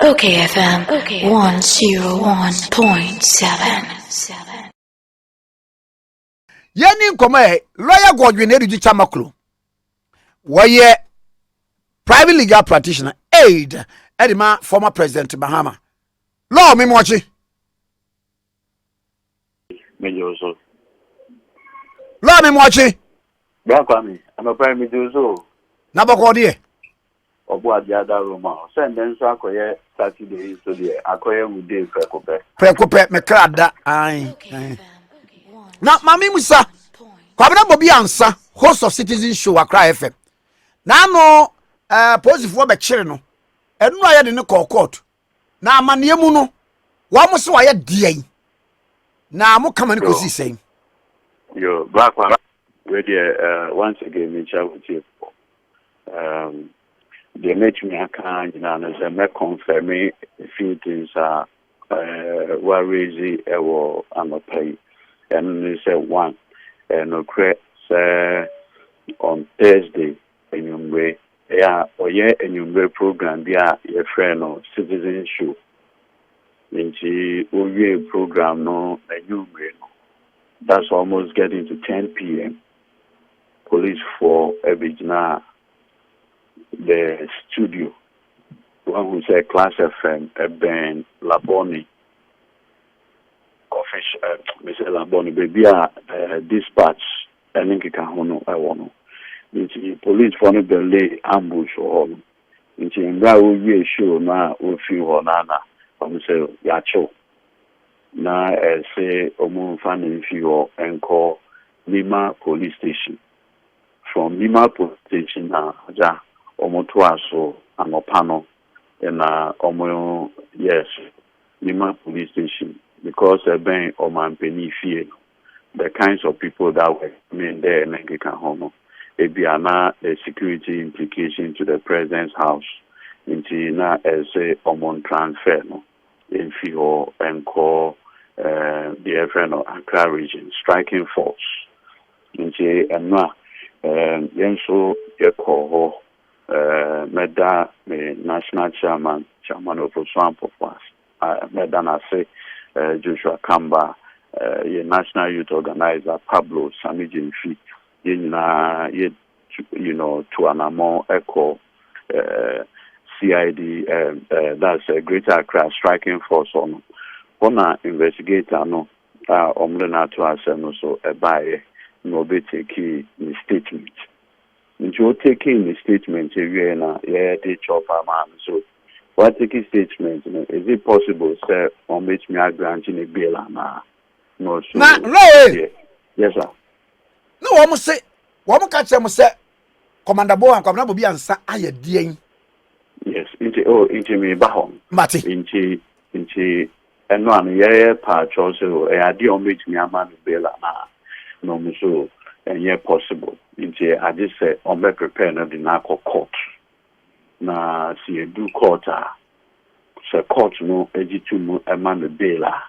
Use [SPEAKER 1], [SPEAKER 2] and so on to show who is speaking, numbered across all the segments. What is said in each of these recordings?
[SPEAKER 1] OKFM 101.7.
[SPEAKER 2] Yeni nkome lawyer Godwin Erigi Tamakloe. Waye private legal practitioner aid edima former president Bahama. Law me mochi.
[SPEAKER 3] Mejoso.
[SPEAKER 2] Law me mochi.
[SPEAKER 3] Bakwami, I'm a prime mejoso.
[SPEAKER 2] Naboko die.
[SPEAKER 3] Obu adiada Roma. Send them so akoye Saturday so the akoye mude prekope.
[SPEAKER 2] Prekope me krada ai. Na mami musa. Kwabena bobi ansa host of Citizen Show Accra FM. Na no positive wo be kire no. Enu aye de ne court. Na amane mu no wa mo se wa ye de na mo kama ne kosi sen.
[SPEAKER 3] Yo, Blackman, once again, we chat with you. They make me a kind, and they confirm me a few things are raising I'm a pay. And they say one, and on Thursday, in your way, or in your way program, your friend or Citizen Show. Into your program, no, a new way. That's almost getting to 10 p.m. Police for Ebijna, the studio, one who said Class FM, Ben Laboni, official, Mr. Laboni, baby, dispatch, and Ninkahono, I want to. Police for the lay ambush or home. Into Mbawu, show now, with you or Nana, from say Yacho. Na say omo fan you and call Lima police station. From Lima police station na ja omo to aso anopano na omo yes Lima police station because ben oman peni fie the kinds of people that were in there and can hono ebiana the security implication to the president's house into na say omo transfer no in Fiho and call the FN of Accra region striking force. Into Emma, Yenso Yeko, Meda, national chairman of Swamp of Us, Medana say Joshua Kamba, national youth organizer Pablo Samijin Fi, you know, to Anamo Echo. CID, that's a Greater Accra striking force on investigator no omlena to asem so ebaye no be taking the statement. Into taking the statement we na dey chopper man so what taking statement is it possible say on make me granting a bail na no so
[SPEAKER 2] Na no
[SPEAKER 3] yes sir
[SPEAKER 2] no wo mo se wo mo ka che mo se commander Bo and commander Bobi ansa aye dien.
[SPEAKER 3] Yes, into me bahom.
[SPEAKER 2] Mati.
[SPEAKER 3] Into and one yeah patch also I did on me man bela no so and yeah possible. Into I just say on be prepare na the narco court. Na see do court so court no ejitu a man bela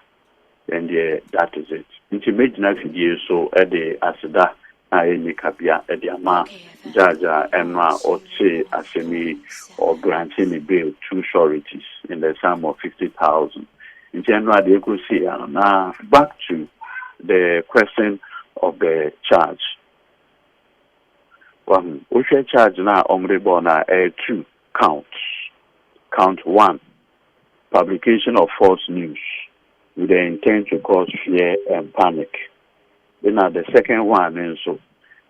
[SPEAKER 3] and yeah that is it. Into make na video so at the asida any kapia at the ama jaja enra or say asemi or granting a bail two sureties in the sum of 50,000. In general, they could see now back to the question of the charge. We should charge now on two counts. Count one, publication of false news with the intent to cause fear and panic. Then the second one is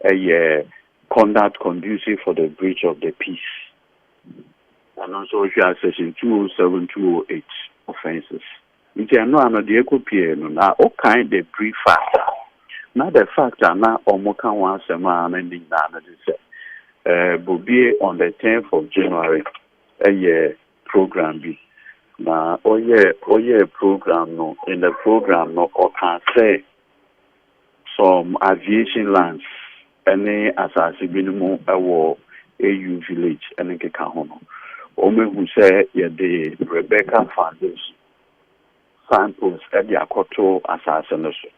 [SPEAKER 3] a conduct conducive for the breach of the peace. And also if you are section 207, 208 offenses. In general, the eco now all kind of brief factor. Now the factor now omoka once a man ending Bobi on the 10th of January a year program be. Now program no in the program no or can say some aviation lands any asasi minimum war AU village and Kekahono. Ome who say the Rebecca Foundation samples at the Akoto assassination.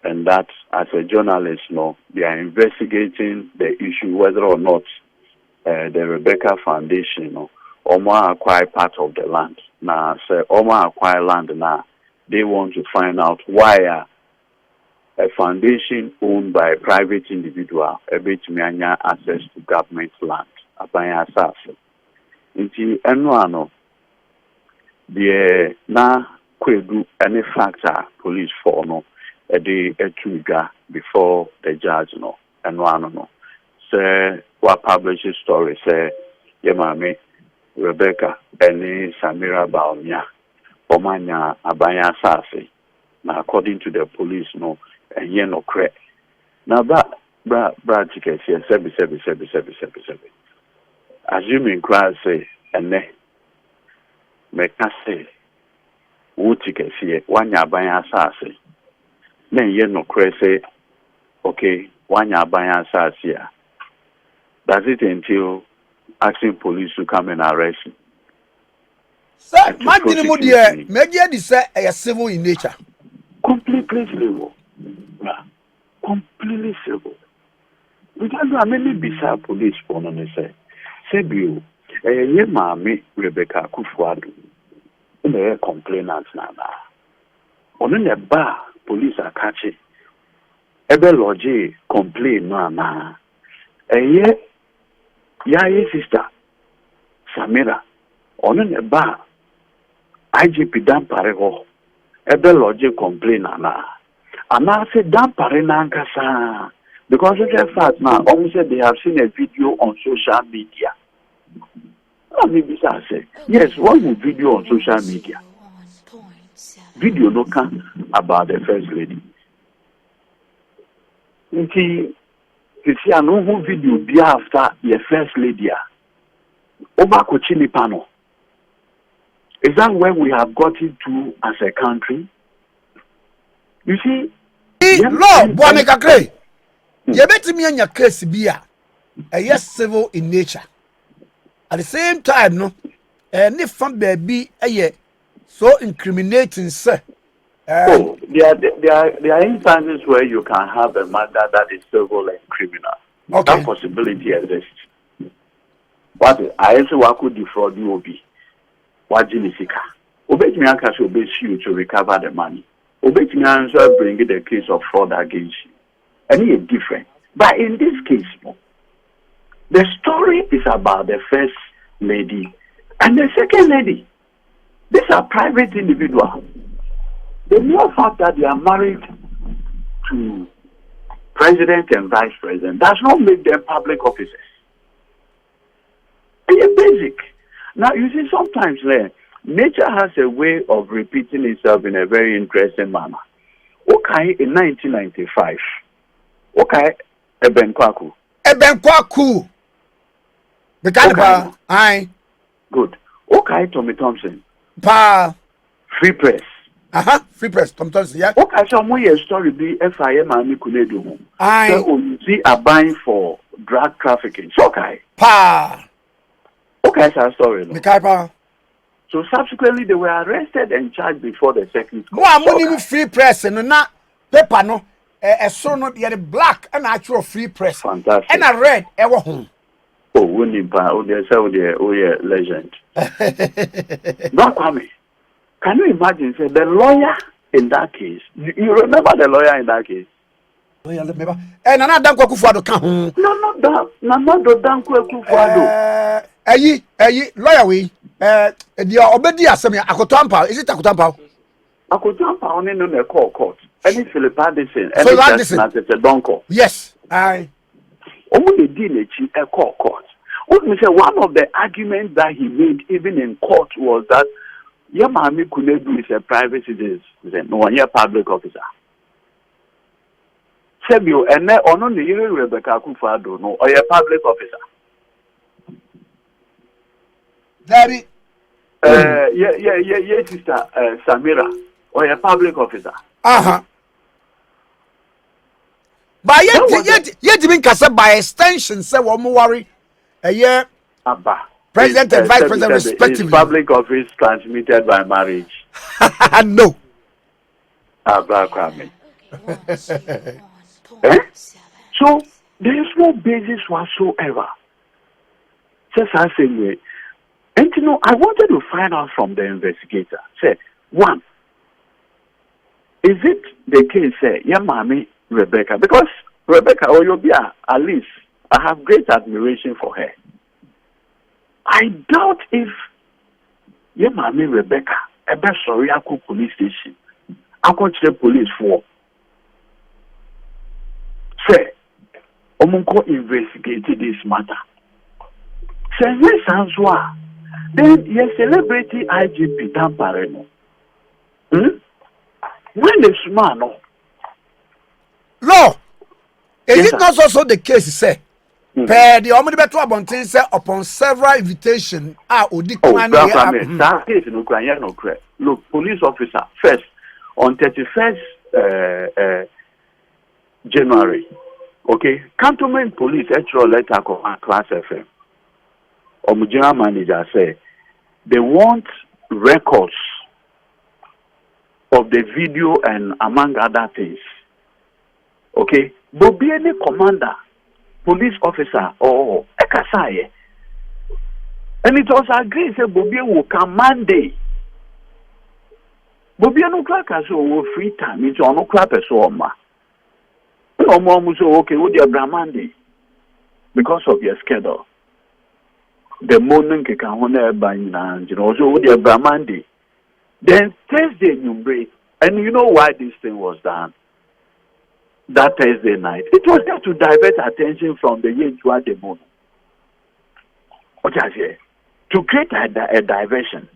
[SPEAKER 3] And that as a journalist they are investigating the issue whether or not the Rebecca Foundation Oma acquire part of the land. Now, say Oma acquire land now. They want to find out why a foundation owned by a private individual a bit may access to government land. Abaya Sasa. Inti Enuano, the na kwedu any factor police for no a day a tuga before the judge no Enuano no. Say what publish a story say Yemame Rebecca any Samira Baumia Omanya Abaya Sasa. Now according to the police no and ye no cre. Now that bra tickets here sebi. Assuming crowd say and ne make us say who tickets here one ya buy assassin. Then ye no cre say okay, one ya buy assassin. Does it until asking police to come and arrest him?
[SPEAKER 2] Sir, my minimum dear, media say a civil in nature.
[SPEAKER 3] Completely civil. Completely civil. We can't do many beside police for no say. Sebio, ye mami Rebecca Kufuadu. The complainants nana. On the bar, police are catching. Ebe lodge complain nana. Ye sister Samira. On the bar, IGP Dampareho. Ebe lodge complain nana. And I said Dampare nankasa. Because of the fact now, almost said they have seen a video on social media. Maybe I say, yes, one video on social media. Video no can about the first lady. You see, I know who video be after the first lady. Oba Kochini panel. Is that where we have gotten to as a country? You see,
[SPEAKER 2] law, Boamekakre. You bet me in your case be a yes civil in nature. At the same time, no, and if from baby a so incriminating, sir.
[SPEAKER 3] There are instances where you can have a matter that is civil and criminal.
[SPEAKER 2] Okay.
[SPEAKER 3] That possibility exists. What I also want to defraud you be what Jinisika. Obey me and cash obey you to recover the money. Obey me and bring the case of fraud against you. And it's different. But in this case, the story is about the first lady and the second lady. These are private individuals. The mere fact that they are married to president and vice president does not make them public officers. It's basic. Now, you see, sometimes nature has a way of repeating itself in a very interesting manner. Okay, in 1995, okay, Ebenkwaku.
[SPEAKER 2] The caliber, aye.
[SPEAKER 3] Good. Okay, Tommy Thompson.
[SPEAKER 2] Pa.
[SPEAKER 3] Free press.
[SPEAKER 2] Free press. Tommy Thompson, yeah.
[SPEAKER 3] Okay, so more story be FIM and Kunedu.
[SPEAKER 2] Aye.
[SPEAKER 3] So you see a buying for drug trafficking. So okay.
[SPEAKER 2] Pa.
[SPEAKER 3] Okay, it's a story.
[SPEAKER 2] The caliber.
[SPEAKER 3] So subsequently they were arrested and charged before the second court.
[SPEAKER 2] No, I'm free press and not paper no. A son of the black and actual free press.
[SPEAKER 3] Fantastic.
[SPEAKER 2] And I read ever home.
[SPEAKER 3] Oh, winning power, they say, oh, legend. Not Kwame. Can you imagine, say, the lawyer in that case? You remember the lawyer in that case?
[SPEAKER 2] And another Kufuado come.
[SPEAKER 3] No, not that. Not the Danko Kufuado.
[SPEAKER 2] Lawyer, we, the Obedia Samia, Akotampa, is it Akotampa?
[SPEAKER 3] Akotampa only on the court. Any Philip Addison,
[SPEAKER 2] Philip Addison.
[SPEAKER 3] As a donko.
[SPEAKER 2] Yes, aye.
[SPEAKER 3] Only the a court. One of the arguments that he made even in court was that Yamami Kunedu is a private citizen, no one here public officer. Sebio, and then on the year Rebecca Kufado, no, or a public officer.
[SPEAKER 2] Daddy.
[SPEAKER 3] Yeah, sister Samira, or a public officer.
[SPEAKER 2] But yet, even Kasa by extension, say one more worry. A year, president and vice president, respectively.
[SPEAKER 3] Public office transmitted by marriage.
[SPEAKER 2] No.
[SPEAKER 3] Abba Kwame. So there is no basis whatsoever. Just as same way, And you know, I wanted to find out from the investigator. Say, one, is it the case, say, yeah, mommy, Rebecca? Because Rebecca, or you'll be at least, I have great admiration for her. I doubt if, yeah, mommy, Rebecca, ever sorry, I could police station. I could the police for. Say, Omunko investigated this matter. Say, yes, answer. Then, yes, celebrity IGP Tampareno. When is man?
[SPEAKER 2] Law, is
[SPEAKER 3] Yes,
[SPEAKER 2] it not also the case, say? Per the omni beto abontin say upon several invitations
[SPEAKER 3] Oh,
[SPEAKER 2] decline
[SPEAKER 3] that case no cry, no cry. Look, police officer, first, on 31st January, okay, Cantonment Police actual letter on Class FM. General manager say they want records of the video and among other things. Okay, but be any commander, police officer, or Ekasaye. And it was agreed that Bobby will come Monday. Bobby no crack as well free time. It's on no crap as well, ma. No more so okay with your Monday because of your schedule. The morning can honor by and you know so with your Monday. Then Thursday you break, and you know why this thing was done that Thursday night. It was just to divert attention from the Yentua demo. What I say? To create a diversion,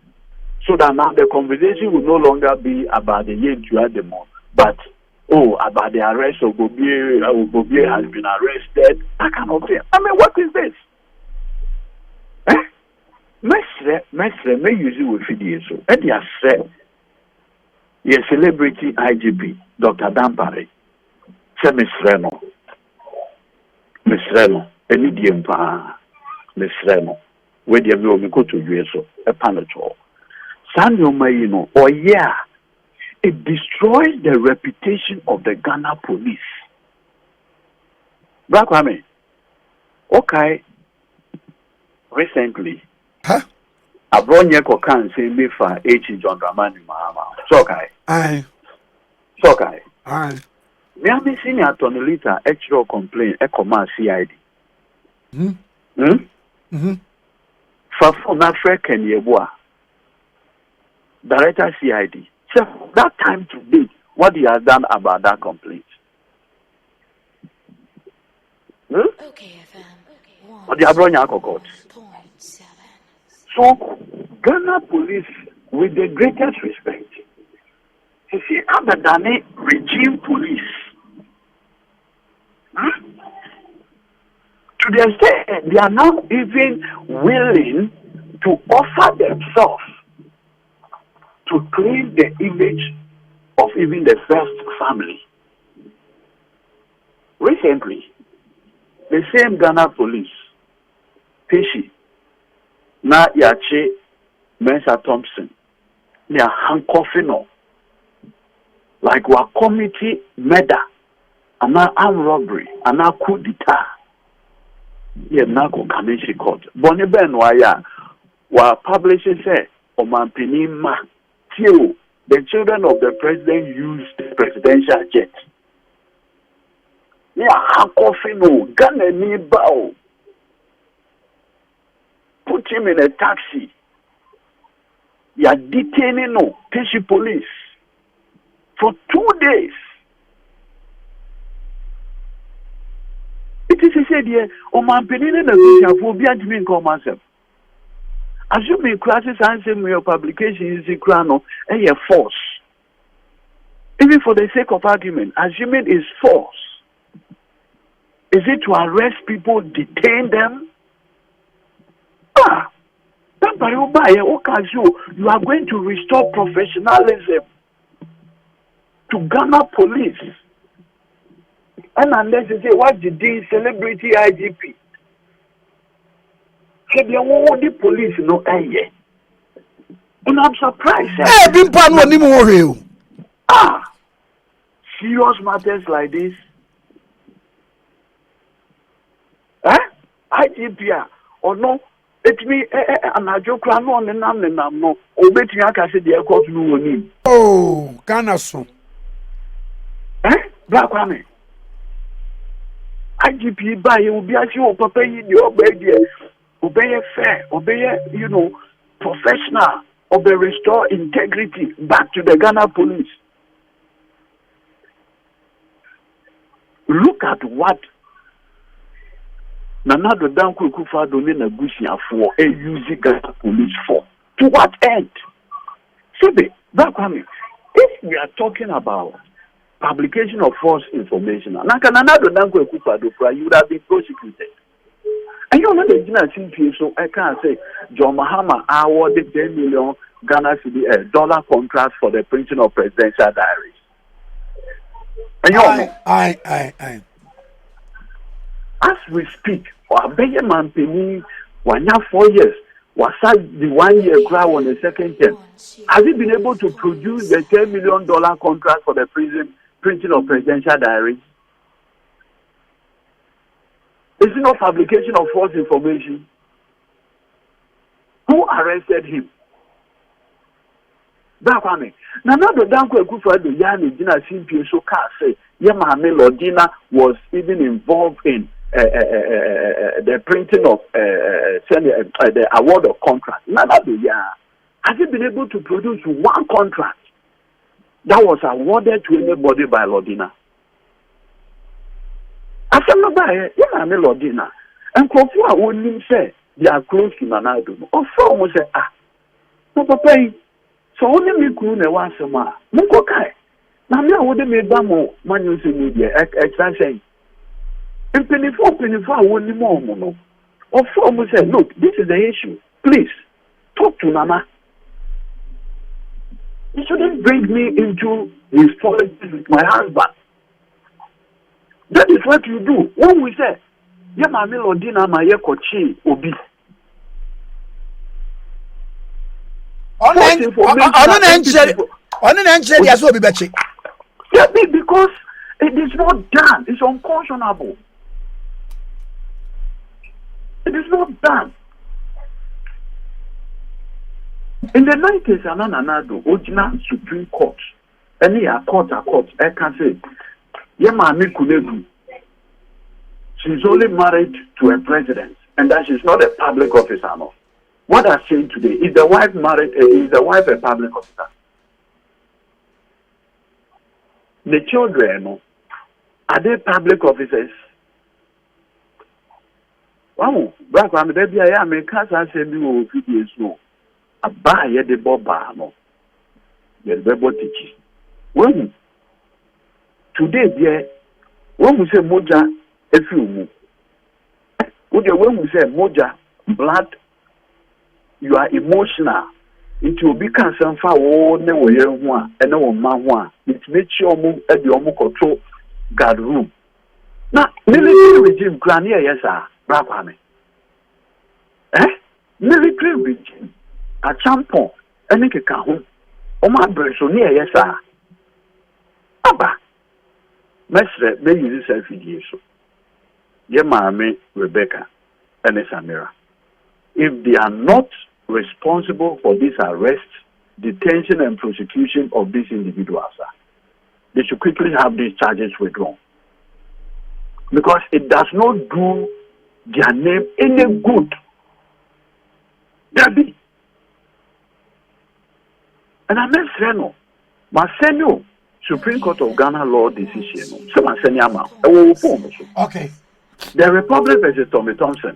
[SPEAKER 3] so that now the conversation will no longer be about the Yentua demo, but about the arrest of Bobier. Bobier has been arrested. I cannot say. I mean, what is this? Mestre may use it with video. So, and he has said, yes, celebrity IGP, Dr. Dampare, say Miss Reno, a medium pa, Miss Reno, where the me go to US, a panel. Samuel Mayino, or yeah, it destroys the reputation of the Ghana police. Black women, okay, recently, I brought your can say me for H. John Dramani Mahama. So okay.
[SPEAKER 2] Aye.
[SPEAKER 3] So okay.
[SPEAKER 2] Aye.
[SPEAKER 3] Me have been seeing a tonelita extra complaint a command CID. For na freaking yeboa. Director CID. So that time to date, what he has done about that complaint?
[SPEAKER 1] okayfm.
[SPEAKER 3] What the Abronya court? So Ghana police, with the greatest respect, you see, Abadane regime police. To the extent they are now even willing to offer themselves to claim the image of even the first family. Recently, the same Ghana police, Pishi, na Yache Mensa Thompson, they are handcuffing up like our committee murder, and our armed robbery, and our coup d'etat. Yeah, now Kamishi court. Bonnie Ben Waya were publishing say Omampini Ma till the children of the president used the presidential jet. Yeah, handcuffing Ghana ni bao. Put him in a taxi. You are detaining Tishi police for 2 days. It is said here, Oman Penina will be admin call myself. Assuming classes answer your publication is a crown and a force. Even for the sake of argument, assuming is force. Is it to arrest people, detain them? You are going to restore professionalism to Ghana police. And unless they say, what did the celebrity IGP? Said you want the police no aye. And I'm surprised.
[SPEAKER 2] Hey, Bimpan won him over.
[SPEAKER 3] Serious matters like this. IGP or no, etimi anajo kra no nenam no obetumi aka se de court no woni
[SPEAKER 2] oh Ghana so
[SPEAKER 3] black kwame IGP buy obi achi o papa yi de obey fair obey professional obey restore integrity back to the Ghana police. Look at what Nanado Danko Kufado Nina Gusia for a using Ghana police for. To what end? Sibe, if we are talking about publication of false information, Nanado Danko Kufado, you would have been prosecuted. And you know the Gina CPA, so I can't say John Mahama awarded 10 million Ghana cedi dollar contract for the printing of presidential diaries. And you
[SPEAKER 2] I.
[SPEAKER 3] As we speak, our Bayer man penny 4 years, was the 1 year crowd on the second term. Has he been able to produce the $10 million contract for the printing of presidential diaries? Is it not fabrication of false information? Who arrested him? Bakwame. Nanado Danko Akufo-Addo yani Gina CPA so car say Yemame Lodina was even involved in the printing of the award of contract. Nanado has he been able to produce one contract that was awarded to anybody by Lodina? After Nobody, Yemame Lodina, and Kofu wouldn't say they are close to Nanado. Or from was say, no papa. So only me kunu na wasema munko kai na me awode me ba mo manyu se media extra say penifo awoni mo no of form say look, this is the issue, please talk to Nana. You shouldn't bring me into his politics with my husband. That is what you do when we say ya ma me Lodina ma ye kochi obi.
[SPEAKER 2] Because
[SPEAKER 3] it is not done. It's unconscionable. It is not done. In the 90s, Ananado, Ojina Supreme Court, any court, I can say, Yemami Kunebu, she's only married to a president, and that she's not a public officer. No. What I'm saying today is the wife married? Is the wife a public officer? The children, are they public officers? Wow, back when baby I am a cancer said you 50 years old. A buy the boba no. The Bible teaches. When today, dear, when we say moja, if you move, when we say moja, blood. You are emotional. It will be concerned for all the way one and no man. It makes your move at the control guard room. Now, military regime, Grania, yes, sir, Brapame. Military regime, a champion, and make a cajon. Oh, my brother, near, yes, sir. Abba, Mestre, may you self in so. Dear Mammy, Rebecca, and Samira. If they are not responsible for this arrest, detention, and prosecution of these individuals, they should quickly have these charges withdrawn. Because it does not do their name any good. Debbie. And I meant Seno, Marcelo, Supreme Court of Ghana law decision.
[SPEAKER 2] Okay.
[SPEAKER 3] The Republic versus Tommy Thompson.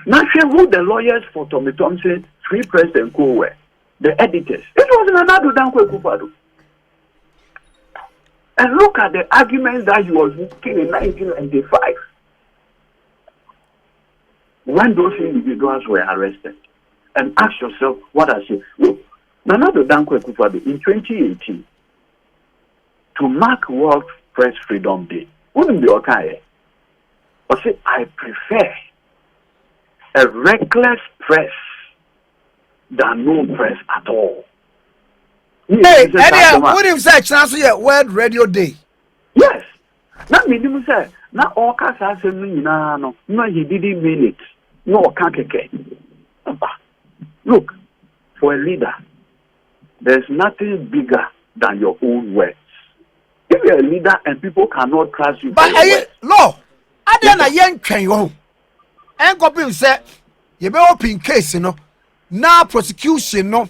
[SPEAKER 3] Now, who the lawyers for Tommy Thompson, Free Press and Co were, the editors. It was Nanado Danko Akufo-Addo. And look at the arguments that he was making in 1995 when those individuals were arrested. And ask yourself, what I say. Look, Nanado Danko Akufo-Addo in 2018, to mark World Press Freedom Day, wouldn't be okay. But say, I prefer a reckless press than no press at all.
[SPEAKER 2] Hey, Eddie, what if such as World Radio Day?
[SPEAKER 3] Yes. Not minimum say, not all cats no, he didn't mean it. no kakeke. Look, for a leader, there's nothing bigger than your own words. If you're a leader and people cannot trust you,
[SPEAKER 2] but law, I didn't yen can you. And copy said, you be open case, now prosecution, no.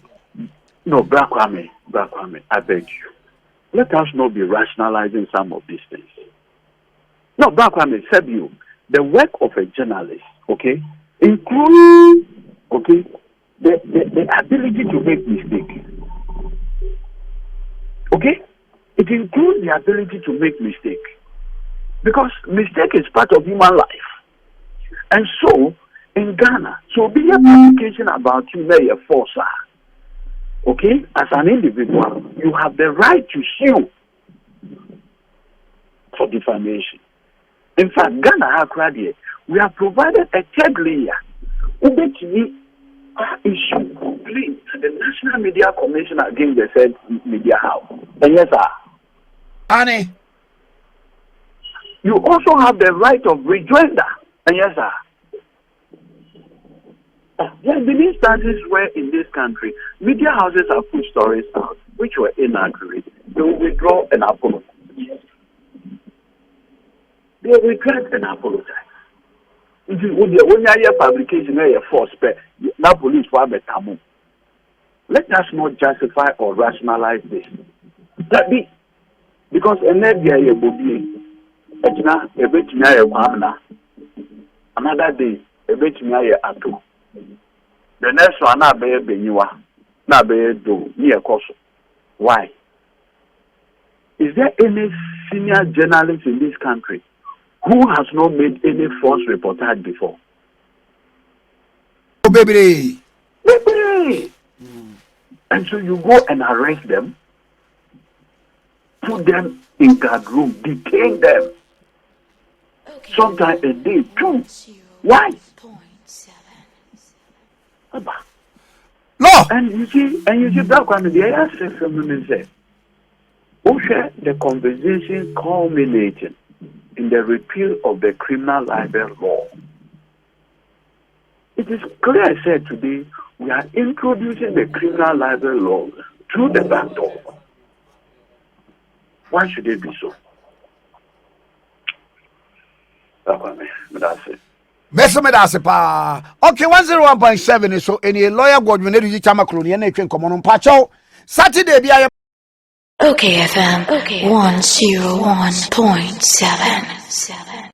[SPEAKER 3] No, Brakwame, I beg you. Let us not be rationalizing some of these things. No, Brakwame said you, the work of a journalist, okay, includes, okay, the ability to make mistakes. Okay? It includes the ability to make mistakes. Because mistake is part of human life. And so, in Ghana, so be a publication about you may a forcer. Okay? As an individual, you have the right to sue for defamation. In fact, Ghana Hakradi, we have provided a third layer. Issue complaint to the National Media Commission against the said media house. And yes, sir.
[SPEAKER 2] Annie.
[SPEAKER 3] You also have the right of rejoinder. And yes, sir. There have been instances where in this country, media houses have put stories out which were inaccurate. They will withdraw and apologize. They will regret and apologize. When you hear fabrication, you force now police for tamu. Let us not justify or rationalize this. That be because another day a bit atu. The next one na be benyua na be do near course. Why? Is there any senior journalist in this country who has not made any false reportage before?
[SPEAKER 2] Oh, baby.
[SPEAKER 3] And so you go and arrest them, put them in guard room, detain them. Sometimes a day, 2. Why?
[SPEAKER 2] No.
[SPEAKER 3] And you see, back when the air system said, the conversation culminating in the repeal of the criminal libel law. It is clear said today we are introducing the criminal libel law through the back door. Why should it be so? That's it.
[SPEAKER 2] Okay, 101.7 is so any lawyer God when you Tamakloe and can come on Pacho. Saturday be
[SPEAKER 1] OKFM 101.7.